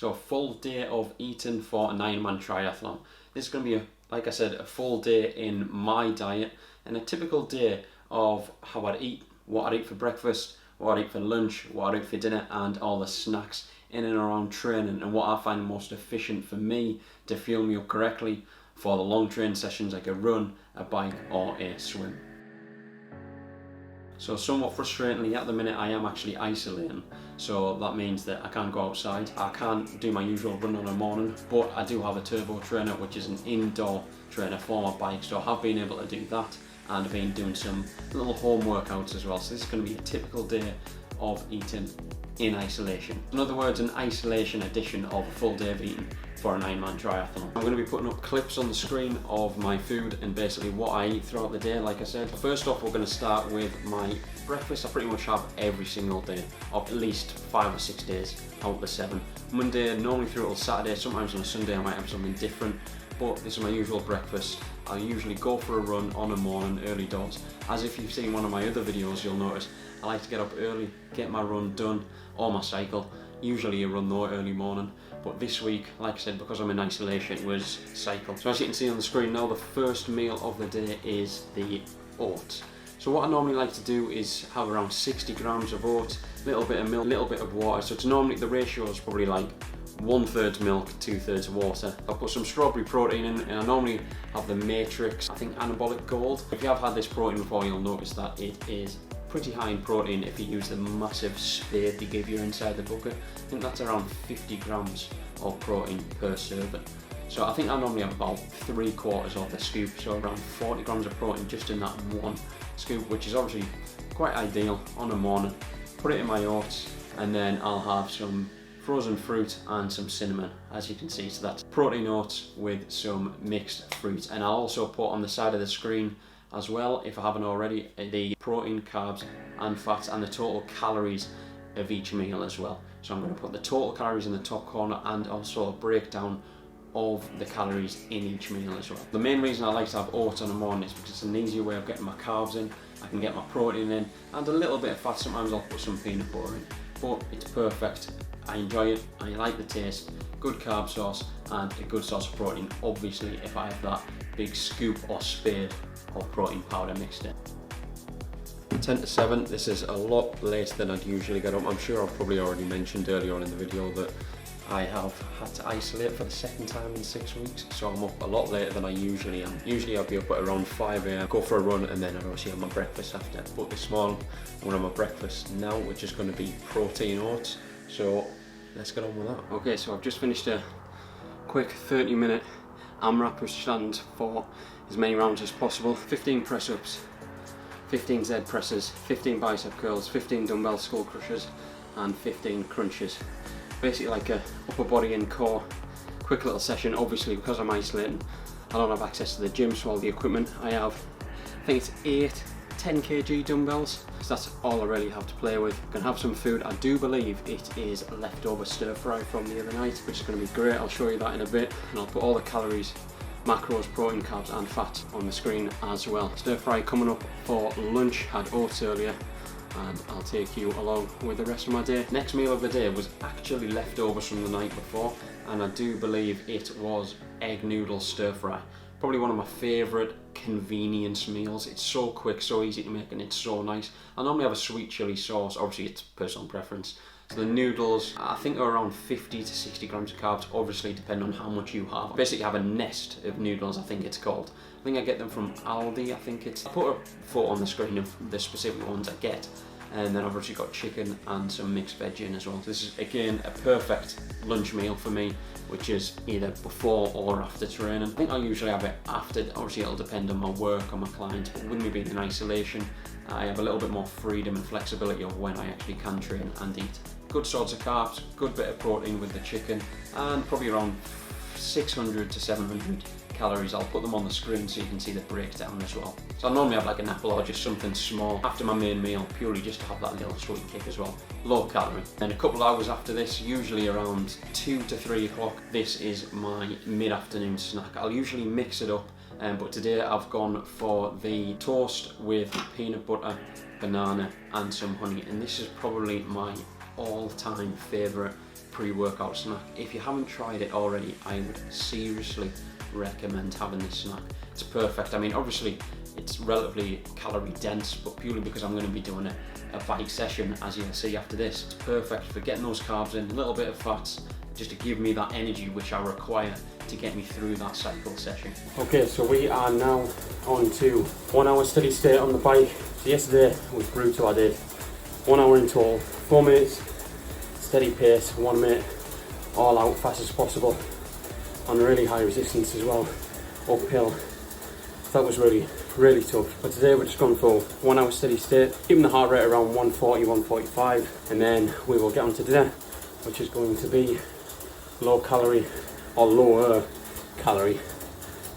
So a full day of eating for an Ironman triathlon. This is going to be, like I said, a full day in my diet and a typical day of how I'd eat, what I'd eat for breakfast, what I'd eat for lunch, what I'd eat for dinner, and all the snacks in and around training, and what I find most efficient for me to fuel me up correctly for the long training sessions like a run, a bike or a swim. So somewhat frustratingly at the minute I am actually isolating, so that means that I can't go outside, I can't do my usual run on a morning, but I do have a turbo trainer which is an indoor trainer for my bike, so I have been able to do that and I've been doing some little home workouts as well. So this is going to be a typical day of eating in isolation. In other words, an isolation edition of a full day of eating for an Ironman triathlon. I'm going to be putting up clips on the screen of my food and basically what I eat throughout the day, like I said. First off, we're going to start with my breakfast. I pretty much have every single day, of at least 5 or 6 days out of the 7. Monday, normally through till Saturday, sometimes on a Sunday I might have something different, but this is my usual breakfast. I usually go for a run on a morning, early doors. As if you've seen one of my other videos, you'll notice I like to get up early, get my run done, or my cycle. Usually a run though, early morning. But this week, like I said, because I'm in isolation, it was cycle. So as you can see on the screen now, the first meal of the day is the oats. So what I normally like to do is have around 60 grams of oats, a little bit of milk, a little bit of water. So it's normally, the ratio is probably like 1/3 milk, 2/3 water. I'll put some strawberry protein in, and I normally have the Matrix, I think Anabolic Gold. If you have had this protein before, you'll notice that it is pretty high in protein if you use the massive spade they give you inside the bucket. I think that's around 50 grams of protein per serving. So I think I normally have about 3/4 of the scoop, so around 40 grams of protein just in that one scoop, which is obviously quite ideal on a morning. Put it in my oats, and then I'll have some frozen fruit and some cinnamon, as you can see. So that's protein oats with some mixed fruit. And I'll also put on the side of the screen as well, if I haven't already, the protein, carbs and fats and the total calories of each meal as well. So I'm going to put the total calories in the top corner and also a breakdown of the calories in each meal as well. The main reason I like to have oats on the morning is because it's an easier way of getting my carbs in, I can get my protein in, and a little bit of fat. Sometimes I'll put some peanut butter in, but it's perfect. I enjoy it, I like the taste, good carb source and a good source of protein, obviously if I have that big scoop or spade of protein powder mixed in. 10 to 7, this is a lot later than I'd usually get up. I'm sure I've probably already mentioned earlier on in the video that I have had to isolate for the second time in 6 weeks, so I'm up a lot later than I usually am. Usually I'd be up at around 5 AM, go for a run, and then I'd obviously have my breakfast after. But this morning, I'm going to have my breakfast now, which is going to be protein oats. So let's get on with that. Okay, so I've just finished a quick 30-minute AMRAP, which stands for as many rounds as possible. 15 press-ups, 15 Z presses, 15 bicep curls, 15 dumbbell skull crushers, and 15 crunches. Basically like a upper body and core quick little session. Obviously because I'm isolating, I don't have access to the gym, so all the equipment I have, I think it's 8 10 kg dumbbells, so that's all I really have to play with. I'm going to have some food. I do believe it is leftover stir fry from the other night, which is going to be great. I'll show you that in a bit, and I'll put all the calories, macros, protein, carbs and fat on the screen as well. Stir fry coming up for lunch, had oats earlier, and I'll take you along with the rest of my day. Next meal of the day was actually leftovers from the night before, and I do believe it was egg noodle stir fry. Probably one of my favourite convenience meals. It's so quick, so easy to make, and it's so nice. I normally have a sweet chilli sauce, obviously it's personal preference. So the noodles, I think are around 50 to 60 grams of carbs, obviously depending on how much you have. Basically have a nest of noodles, I think it's called. I think I get them from Aldi, I think it's. I put a photo on the screen of the specific ones I get. And then I've actually got chicken and some mixed veg in as well. So this is again a perfect lunch meal for me, which is either before or after training. I think I usually have it after. Obviously it'll depend on my work, on my clients, but with me being in isolation, I have a little bit more freedom and flexibility of when I actually can train and eat. Good sorts of carbs, good bit of protein with the chicken, and probably around 600 to 700 calories. I'll put them on the screen so you can see the breakdown as well. So I normally have like an apple or just something small after my main meal, purely just to have that little sweet kick as well. Low calorie. Then a couple of hours after this, usually around 2 to 3 o'clock, this is my mid-afternoon snack. I'll usually mix it up, but today I've gone for the toast with peanut butter, banana and some honey, and this is probably my all-time favourite pre-workout snack. If you haven't tried it already, I would seriously recommend having this snack. It's perfect. I mean, obviously it's relatively calorie dense, but purely because I'm going to be doing a bike session, as you'll see after this. It's perfect for getting those carbs in, a little bit of fats, just to give me that energy which I require to get me through that cycle session. Okay, so we are now on to 1 hour steady state on the bike. So yesterday was brutal. I did 1 hour in total, 4 minutes, steady pace, 1 minute, all out, fast as possible, on really high resistance as well, uphill. That was really tough. But today we're just going for 1 hour steady state, keeping the heart rate around 140, 145, and then we will get on to dinner, which is going to be low calorie or lower calorie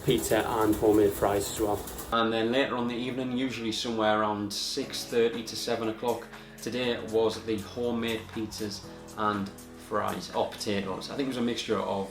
pizza and homemade fries as well. And then later on the evening, usually somewhere around 6:30 to 7 o'clock, today was the homemade pizzas and fries, or potatoes. I think it was a mixture of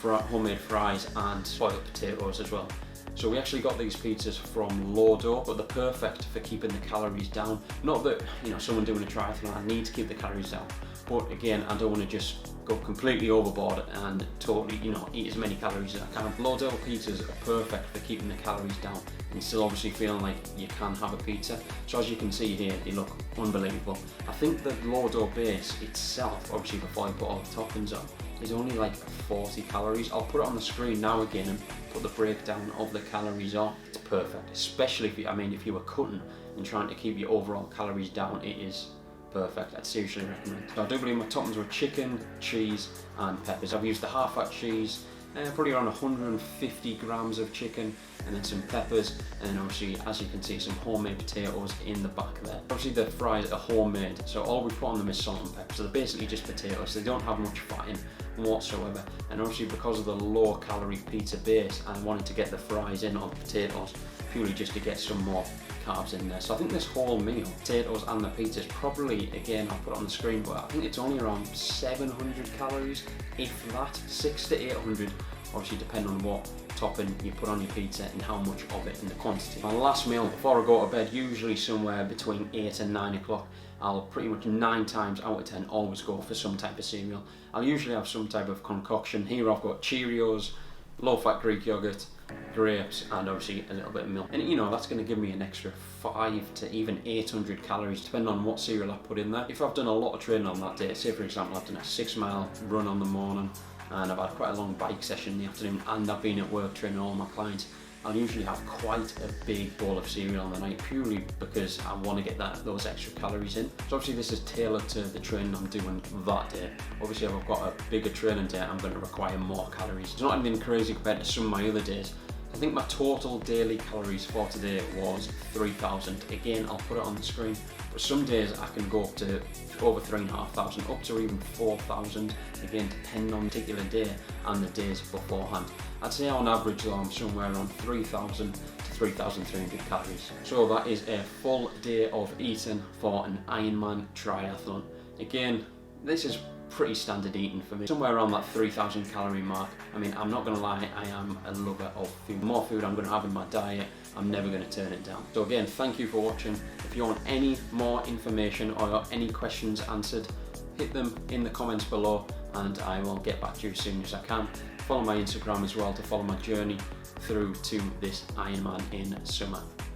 homemade fries and boiled potatoes as well. So we actually got these pizzas from Lodo, but they're perfect for keeping the calories down. Not that, you know, someone doing a triathlon, I need to keep the calories down, but again, I don't want to just go completely overboard and totally, you know, eat as many calories as I can. Lodo pizzas are perfect for keeping the calories down and still obviously feeling like you can have a pizza. So as you can see here, they look unbelievable. I think the Lodo base itself, obviously before I put all the toppings on, is only like 40 calories. I'll put it on the screen now again and put the breakdown of the calories on. It's perfect, especially if you were cutting and trying to keep your overall calories down, it is perfect. I'd seriously recommend. So I do believe my toppings were chicken, cheese and peppers. I've used the half-fat cheese, probably around 150 grams of chicken, and then some peppers, and then obviously, as you can see, some homemade potatoes in the back there. Obviously the fries are homemade, so all we put on them is salt and pepper. So they're basically just potatoes. They don't have much fat in whatsoever. And obviously because of the low calorie pizza base, I wanted to get the fries in on the potatoes, purely just to get some more carbs in there. So I think this whole meal, potatoes and the pizza, is probably, again, I'll put it on the screen, but I think it's only around 700 calories, if that, 600 to 800, obviously depending on what topping you put on your pizza and how much of it in the quantity. My last meal before I go to bed, usually somewhere between 8 and 9 o'clock, I'll pretty much 9 times out of 10 always go for some type of cereal. I'll usually have some type of concoction. Here I've got Cheerios, low-fat Greek yogurt, grapes, and obviously a little bit of milk. And you know, that's going to give me an extra 5 to even 800 calories, depending on what cereal I put in there. If I've done a lot of training on that day, say for example I've done a 6-mile run on the morning, and I've had quite a long bike session in the afternoon, and I've been at work training all my clients, I'll usually have quite a big bowl of cereal on the night, purely because I want to get those extra calories in. So obviously this is tailored to the training I'm doing that day. Obviously if I've got a bigger training day, I'm going to require more calories. It's not anything crazy compared to some of my other days. I think my total daily calories for today was 3,000. Again, I'll put it on the screen, but some days I can go up to over 3,500, up to even 4,000, again depending on the particular day and the days beforehand. I'd say on average though, I'm somewhere around 3,000 to 3,300 calories. So that is a full day of eating for an Ironman triathlon. Again, this is pretty standard eating for me, somewhere around that 3,000 calorie mark. I mean, I'm not going to lie, I am a lover of food. The more food I'm going to have in my diet, I'm never going to turn it down. So again, thank you for watching. If you want any more information or any questions answered, hit them in the comments below and I will get back to you as soon as I can. Follow my Instagram as well to follow my journey through to this Ironman in summer.